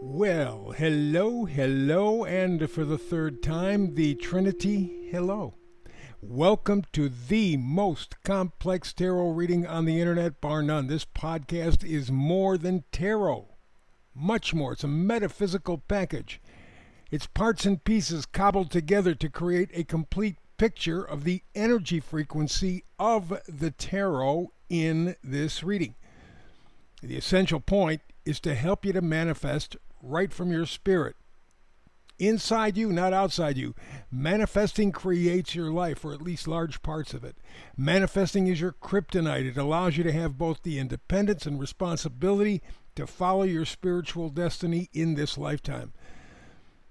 Well, hello, and for the third time, the Trinity, hello. Welcome to the most complex tarot reading on the internet, bar none. This podcast is more than tarot, much more. It's a metaphysical package. It's parts and pieces cobbled together to create a complete picture of the energy frequency of the tarot in this reading. The essential point is to help you to manifest right from your spirit. Inside you, not outside you. Manifesting creates your life, or at least large parts of it. Manifesting is your kryptonite. It allows you to have both the independence and responsibility to follow your spiritual destiny in this lifetime.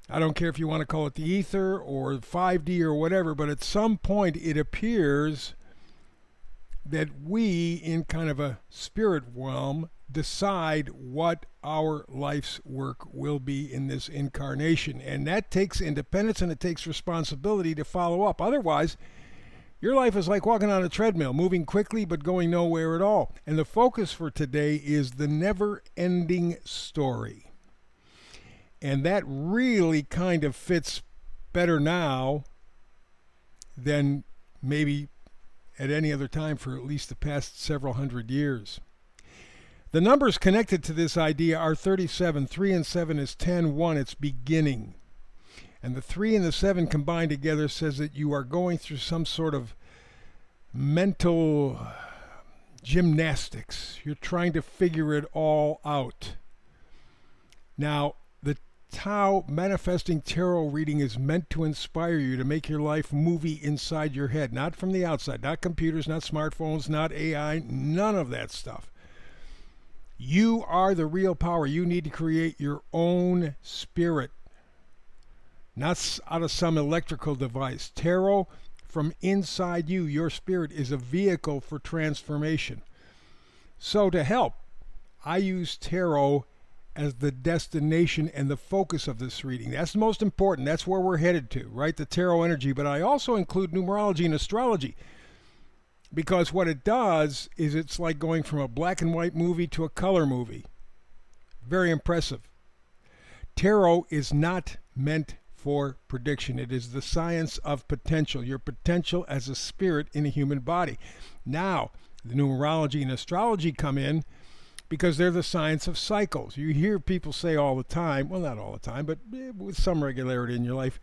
I don't care if you want to call it the ether or 5D or whatever, but at some point it appears that we, in kind of a spirit realm, decide what our life's work will be in this incarnation. And that takes independence and it takes responsibility to follow up. Otherwise, your life is like walking on a treadmill, moving quickly but going nowhere at all. And the focus for today is the never-ending story. And that really kind of fits better now than maybe at any other time for at least the past several hundred years. The numbers connected to this idea are 37. 3 and 7 is 10. 1, it's beginning. And the 3 and the 7 combined together says that you are going through some sort of mental gymnastics. You're trying to figure it all out. Now, the Tao Manifesting Tarot reading is meant to inspire you to make your life movie inside your head, not from the outside, not computers, not smartphones, not AI, none of that stuff. You are the real power. You need to create your own spirit, not out of some electrical device. Tarot from inside you, your spirit, is a vehicle for transformation. So to help, I use tarot as the destination and the focus of this reading. That's the most important. That's where we're headed to, right? The tarot energy. But I also include numerology and astrology, because what it does is it's like going from a black and white movie to a color movie. Very impressive. Tarot is not meant for prediction. It is the science of potential, your potential as a spirit in a human body. Now, the numerology and astrology come in because they're the science of cycles. You hear people say all the time, well, not all the time, but with some regularity in your life,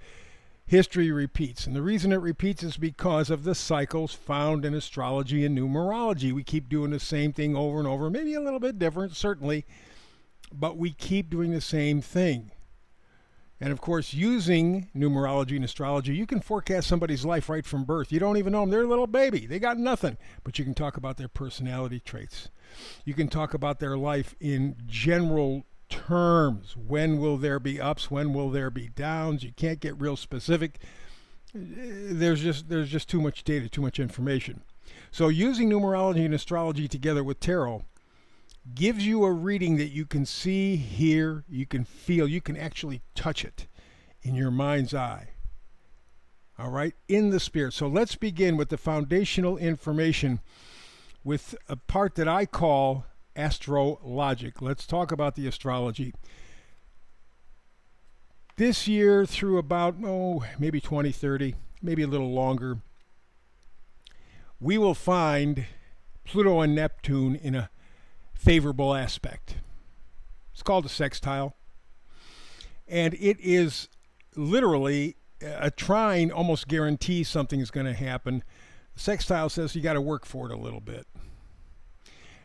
history repeats. And the reason it repeats is because of the cycles found in astrology and numerology. We keep doing the same thing over and over, maybe a little bit different, certainly, but we keep doing the same thing. And of course, using numerology and astrology, you can forecast somebody's life right from birth. You don't even know them. They're a little baby. They got nothing. But you can talk about their personality traits. You can talk about their life in general terms. When will there be ups? When will there be downs? You can't get real specific. There's just too much data, too much information. So using numerology and astrology together with tarot gives you a reading that you can see, hear, you can feel, you can actually touch it in your mind's eye. All right, in the spirit. So let's begin with the foundational information with a part that I call astrologic. Let's talk about the astrology. This year through about, maybe 2030, maybe a little longer, we will find Pluto and Neptune in a favorable aspect. It's called a sextile. And it is literally a trine almost guarantees something is going to happen. The sextile says you got to work for it a little bit.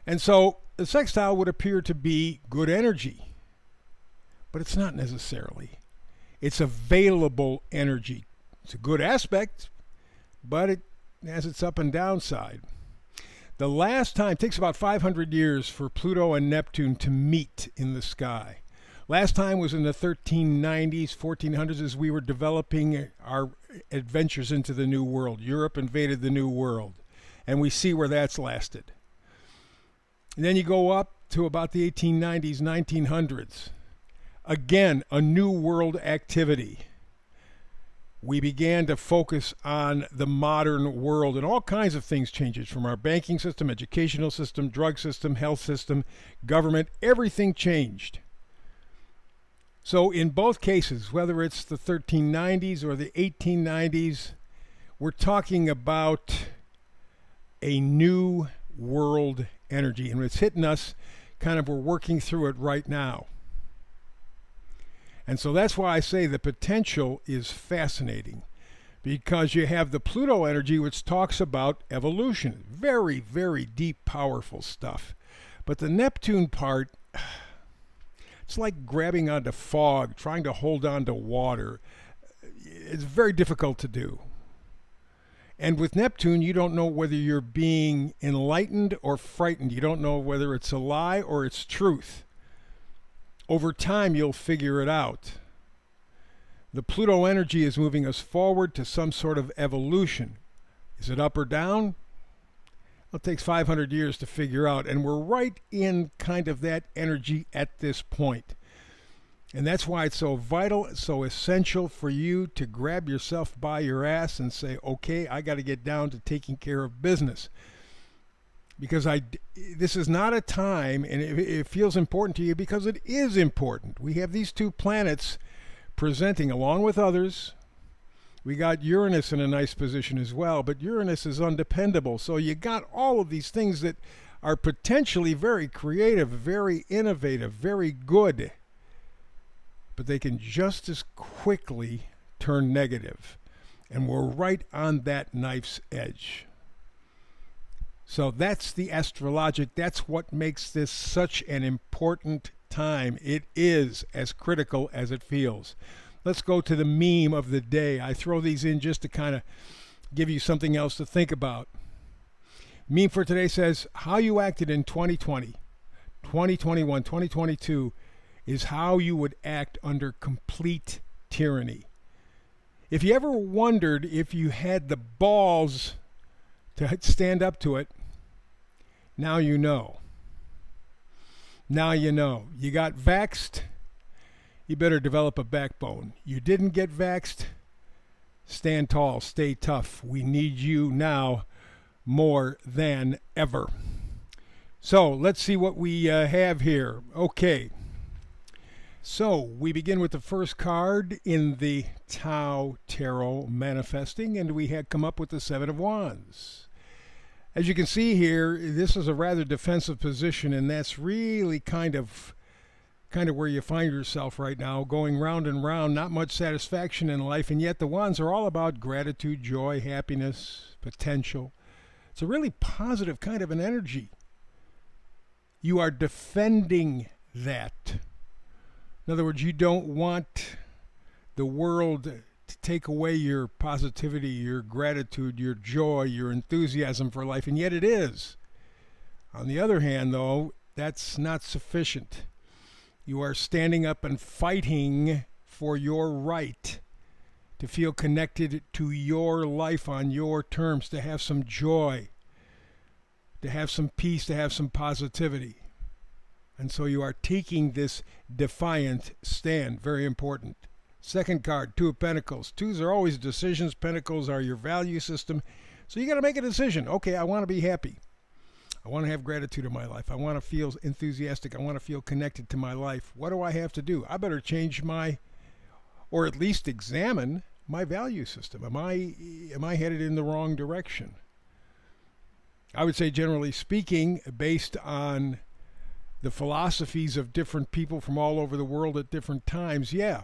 And so the sextile would appear to be good energy, but it's not necessarily. It's available energy. It's a good aspect, but it has its up and down side. The last time, it takes about 500 years for Pluto and Neptune to meet in the sky. Last time was in the 1390s, 1400s, as we were developing our adventures into the New World. Europe invaded the New World, and we see where that's lasted. And then you go up to about the 1890s, 1900s. Again, a New World activity. We began to focus on the modern world, and all kinds of things changed from our banking system, educational system, drug system, health system, government. Everything changed. So in both cases, whether it's the 1390s or the 1890s, we're talking about a new world energy, and it's hitting us kind of, we're working through it right now. And so that's why I say the potential is fascinating, because you have the Pluto energy, which talks about evolution. Very, very deep, powerful stuff. But the Neptune part, it's like grabbing onto fog, trying to hold on to water. It's very difficult to do. And with Neptune, you don't know whether you're being enlightened or frightened. You don't know whether it's a lie or it's truth. Over time, you'll figure it out. The Pluto energy is moving us forward to some sort of evolution. Is it up or down? Well, it takes 500 years to figure out, and we're right in kind of that energy at this point. And that's why it's so vital, so essential for you to grab yourself by your ass and say, okay, I got to get down to taking care of business. Because this is not a time, and it feels important to you because it is important. We have these two planets presenting along with others. We got Uranus in a nice position as well, but Uranus is undependable. So you got all of these things that are potentially very creative, very innovative, very good, but they can just as quickly turn negative. And we're right on that knife's edge. So that's the astrologic. That's what makes this such an important time. It is as critical as it feels. Let's go to the meme of the day. I throw these in just to kind of give you something else to think about. Meme for today says, how you acted in 2020, 2021, 2022 is how you would act under complete tyranny. If you ever wondered if you had the balls to stand up to it, now you know. Now you know. You got vaxxed, you better develop a backbone. You didn't get vaxxed, stand tall, stay tough. We need you now more than ever. So let's see what we have here. Okay. So we begin with the first card in the Tao Tarot Manifesting, and we had come up with the Seven of Wands. As you can see here, this is a rather defensive position, and that's really kind of where you find yourself right now, going round and round, not much satisfaction in life, and yet the Wands are all about gratitude, joy, happiness, potential. It's a really positive kind of an energy. You are defending that. In other words, you don't want the world to take away your positivity, your gratitude, your joy, your enthusiasm for life, and yet it is. On the other hand, though, that's not sufficient. You are standing up and fighting for your right to feel connected to your life on your terms, to have some joy, to have some peace, to have some positivity. And so you are taking this defiant stand. Very important. Second card, Two of Pentacles. Twos are always decisions. Pentacles are your value system. So you got to make a decision. Okay, I want to be happy. I want to have gratitude in my life. I want to feel enthusiastic. I want to feel connected to my life. What do I have to do? I better change or at least examine my value system. Am I headed in the wrong direction? I would say, generally speaking, based on the philosophies of different people from all over the world at different times, yeah,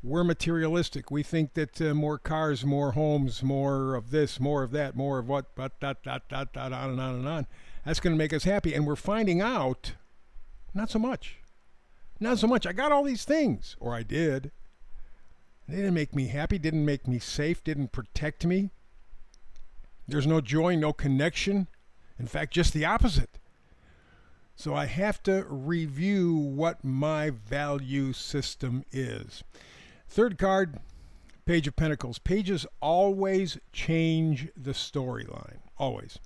we're materialistic. We think that more cars, more homes, more of this, more of that, more of what, on and on and on. That's going to make us happy. And we're finding out, not so much. Not so much. I got all these things, or I did. They didn't make me happy, didn't make me safe, didn't protect me. There's no joy, no connection. In fact, just the opposite. So I have to review what my value system is. Third card, Page of Pentacles. Pages always change the storyline. Always.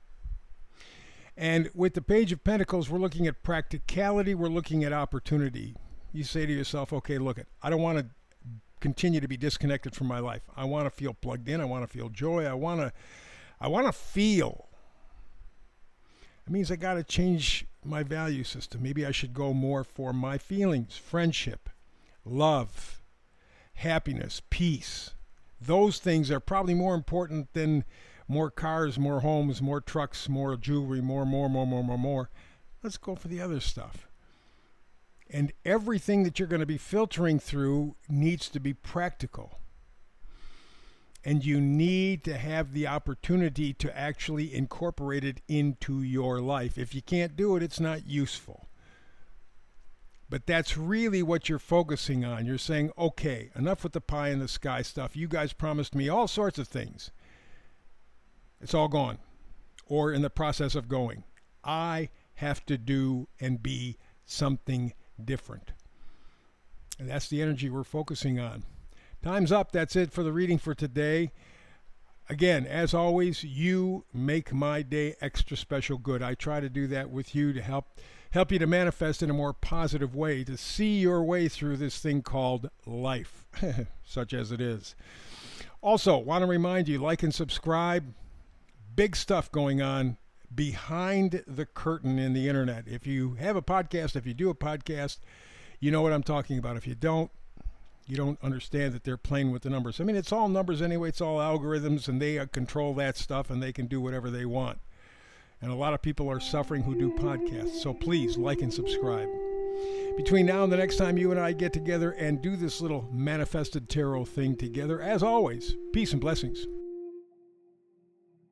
And with the Page of Pentacles, we're looking at practicality. We're looking at opportunity. You say to yourself, okay, look, I don't want to continue to be disconnected from my life. I want to feel plugged in. I want to feel joy. I want to feel. It means I got to change my value system. Maybe I should go more for my feelings, friendship, love, happiness, peace. Those things are probably more important than more cars, more homes, more trucks, more jewelry, more. Let's go for the other stuff. And everything that you're going to be filtering through needs to be practical. And you need to have the opportunity to actually incorporate it into your life. If you can't do it, it's not useful. But that's really what you're focusing on. You're saying, okay, enough with the pie in the sky stuff. You guys promised me all sorts of things. It's all gone, or in the process of going. I have to do and be something different. And that's the energy we're focusing on. Time's up. That's it for the reading for today. Again, as always, you make my day extra special good. I try to do that with you to help you to manifest in a more positive way, to see your way through this thing called life, such as it is. Also, want to remind you, like and subscribe. Big stuff going on behind the curtain in the internet. If you have a podcast, if you do a podcast, you know what I'm talking about. If you don't, you don't understand that they're playing with the numbers. I mean, it's all numbers anyway. It's all algorithms, and they control that stuff, and they can do whatever they want. And a lot of people are suffering who do podcasts. So please like and subscribe. Between now and the next time you and I get together and do this little manifested tarot thing together, as always, peace and blessings.